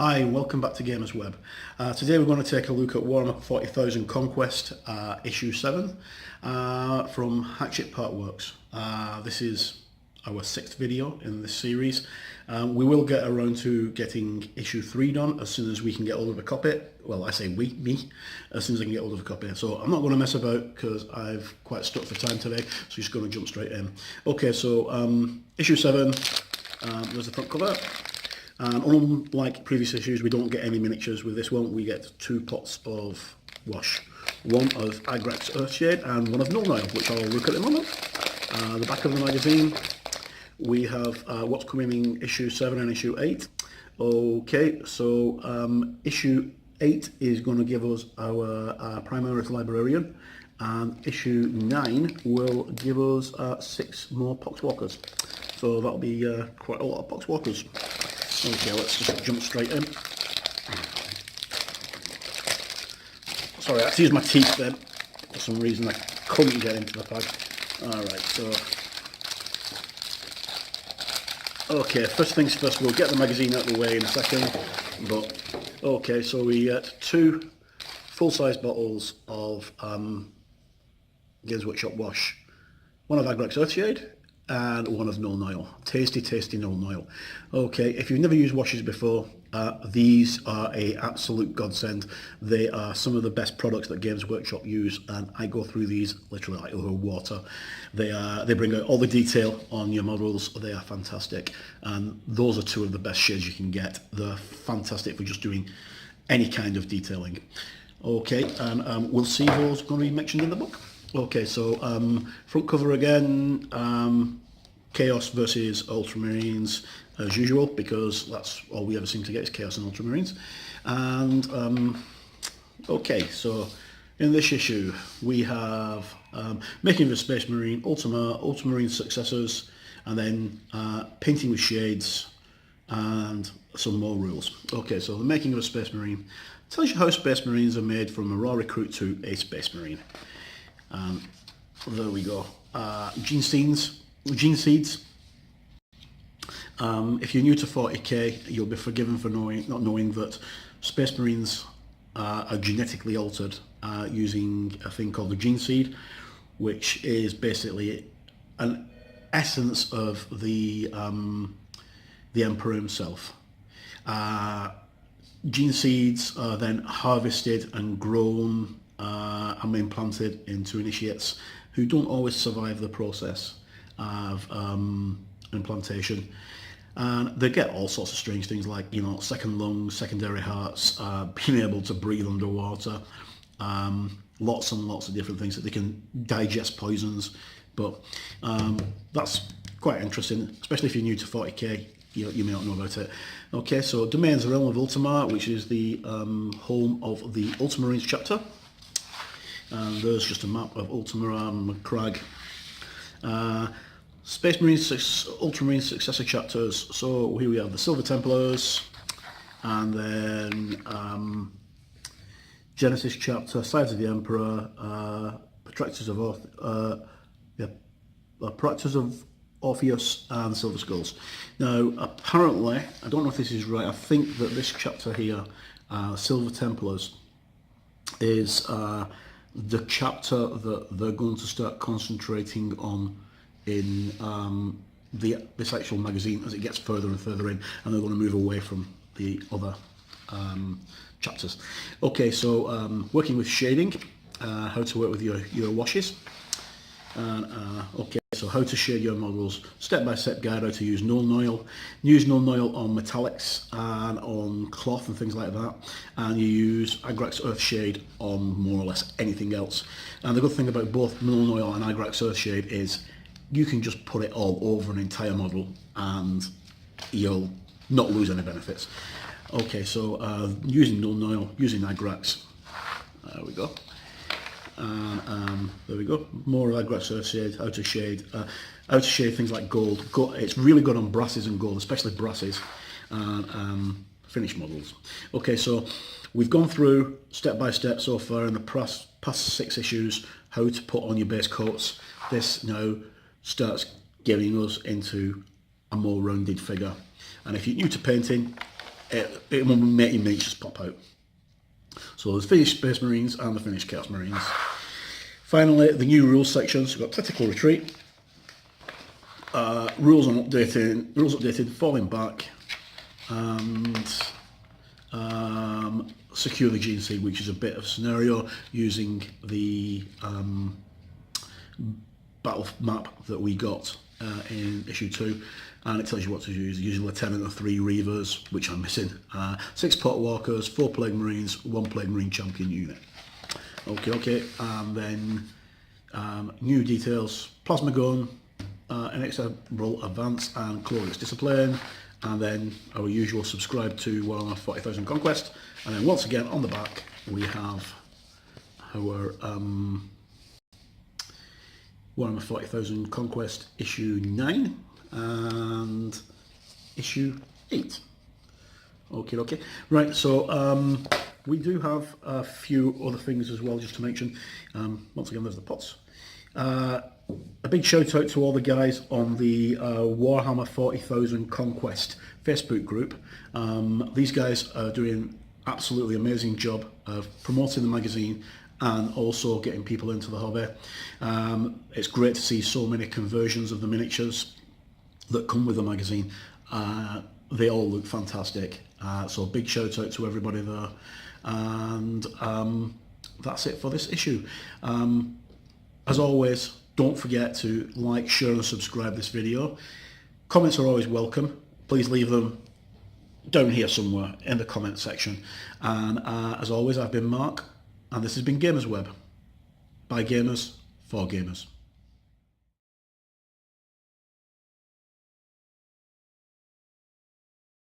Hi, welcome back to Gamers Web. Today we're going to take a look at Warhammer 40,000 Conquest issue 7 from Hatchet Part Works. This is our 6th video in this series. We will get around to getting issue 3 done as soon as we can get hold of a copy. Well, I say me, as soon as I can get hold of a copy. So I'm not going to mess about because I've quite stuck for time today, so just going to jump straight in. Okay, so issue 7, there's the front cover. Unlike previous issues, we don't get any miniatures with this one. We get 2 pots of wash. One of Agrax Earthshade and one of Null Nile, which I'll look at in a moment. The back of the magazine, we have what's coming in issue 7 and issue 8. Okay, so issue 8 is going to give us our Primaris Librarian, and issue 9 will give us 6 more Poxwalkers. So that'll be quite a lot of Poxwalkers. Okay, let's just jump straight in. Sorry, I had to use my teeth then. For some reason I couldn't get into the bag. Alright, so... Okay, first things first, we'll get the magazine out of the way in a second. But, okay, so we get 2 full-size bottles of Games Workshop wash. One of Agrax Earthshade and one of Null Nile. Tasty, tasty Null Nile. Okay, if you've never used washes before, these are a absolute godsend. They are some of the best products that Games Workshop use, and I go through these literally like over water. They bring out all the detail on your models. They are fantastic, and those are 2 of the best shades you can get. They're fantastic for just doing any kind of detailing. Okay, and we'll see those going to be mentioned in the book. Okay, so front cover again, Chaos versus Ultramarines as usual, because that's all we ever seem to get is Chaos and Ultramarines. And okay, so in this issue we have Making of a Space Marine, Ultima, Ultramarine Successors, and then Painting with Shades, and some more rules. Okay, so the Making of a Space Marine tells you how Space Marines are made from a raw recruit to a Space Marine. There we go. Gene seeds. If you're new to 40k, you'll be forgiven for not knowing that Space Marines are genetically altered using a thing called the gene seed, which is basically an essence of the Emperor himself. Gene seeds are then harvested and grown and implanted into initiates who don't always survive the process of implantation, and they get all sorts of strange things like, you know, second lungs, secondary hearts, being able to breathe underwater, lots and lots of different things that they can digest poisons. But that's quite interesting, especially if you're new to 40k. You may not know about it. Okay, so Domains, the Realm of Ultima, which is the home of the Ultramarines chapter. And there's just a map of Ultima and Crag. Space Marines, Ultramarine Successor chapters. So here we have the Silver Templars, and then Genesis chapter, Sides of the Emperor, Protractors of Orpheus, and Silver Skulls. Now, apparently, I don't know if this is right, I think that this chapter here, Silver Templars, is the chapter that they're going to start concentrating on in this actual magazine as it gets further and further in, and they're going to move away from the other chapters. Okay, so working with shading, how to work with your washes. Okay, so how to shade your models, step-by-step guide how to use Null Nile. Use Null Nile on metallics and on cloth and things like that, and you use Agrax Earthshade on more or less anything else. And the good thing about both Null Nile and Agrax Earthshade is you can just put it all over an entire model and you'll not lose any benefits. Okay, so using Null Nile, using Agrax, there we go. There we go. More of Agrax Earthshade, how to shade things like gold. It's really good on brasses and gold, especially brasses and finished models. Okay, so we've gone through step by step so far in the past 6 issues how to put on your base coats. This now starts getting us into a more rounded figure. And if you're new to painting, it will make your miniatures pop out. So there's finished Space Marines and the finished Chaos Marines. Finally, the new rules section. So we've got Tactical Retreat, rules updated, Falling Back, and Secure the GNC, which is a bit of scenario using the battle map that we got in issue 2, and it tells you what to use. Using Lieutenant of 3 Reavers, which I'm missing, 6 Pot Walkers, 4 Plague Marines, 1 Plague Marine Champion unit. Okay, and then new details: Plasma Gun, Inexorable Advance, and Glorious Discipline. And then our usual subscribe to Warhammer 40,000 Conquest. And then once again on the back we have our Warhammer 40,000 Conquest issue 9 and issue 8. Okay. Right, so we do have a few other things as well just to mention. Once again, there's the pots. A big shout out to all the guys on the Warhammer 40,000 Conquest Facebook group. These guys are doing absolutely amazing job of promoting the magazine and also getting people into the hobby. It's great to see so many conversions of the miniatures that come with the magazine. They all look fantastic. So big shout out to everybody there. And that's it for this issue. As always, don't forget to like, share and subscribe this video. Comments are always welcome. Please leave them down here somewhere in the comment section. And as always, I've been Mark, and this has been Gamers Web. By gamers, for gamers.